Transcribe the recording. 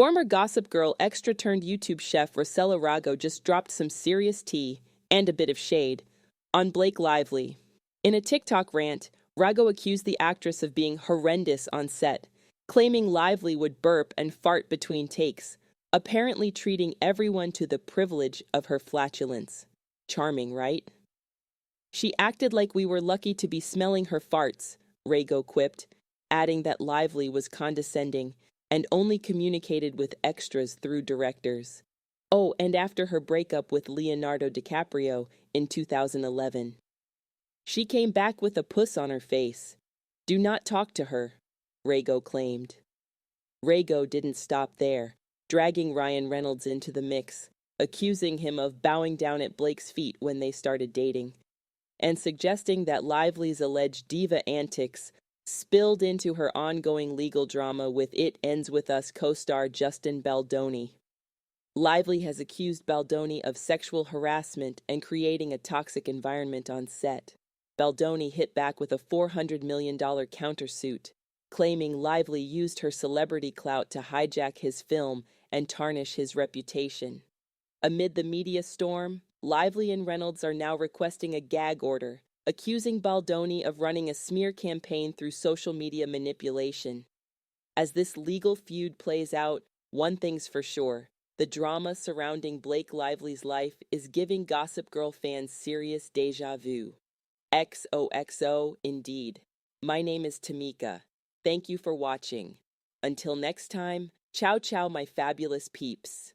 Former Gossip Girl extra turned YouTube chef Rosella Rago just dropped some serious tea and a bit of shade on Blake Lively. In a TikTok rant, Rago accused the actress of being horrendous on set, claiming Lively would burp and fart between takes, apparently treating everyone to the privilege of her flatulence. Charming, right? She acted like we were lucky to be smelling her farts, Rago quipped, adding that Lively was condescending and only communicated with extras through directors. Oh, and after her breakup with Leonardo DiCaprio in 2011. She came back with a puss on her face. Do not talk to her, Rago claimed. Rago didn't stop there, dragging Ryan Reynolds into the mix, accusing him of bowing down at Blake's feet when they started dating, and suggesting that Lively's alleged diva antics spilled into her ongoing legal drama with It Ends With Us co-star Justin Baldoni. Lively has accused Baldoni of sexual harassment and creating a toxic environment on set. Baldoni hit back with a $400 million countersuit, claiming Lively used her celebrity clout to hijack his film and tarnish his reputation. Amid the media storm, Lively and Reynolds are now requesting a gag order, accusing Baldoni of running a smear campaign through social media manipulation. As this legal feud plays out, one thing's for sure: the drama surrounding Blake Lively's life is giving Gossip Girl fans serious deja vu. XOXO, indeed. My name is Tamika. Thank you for watching. Until next time, ciao ciao my fabulous peeps.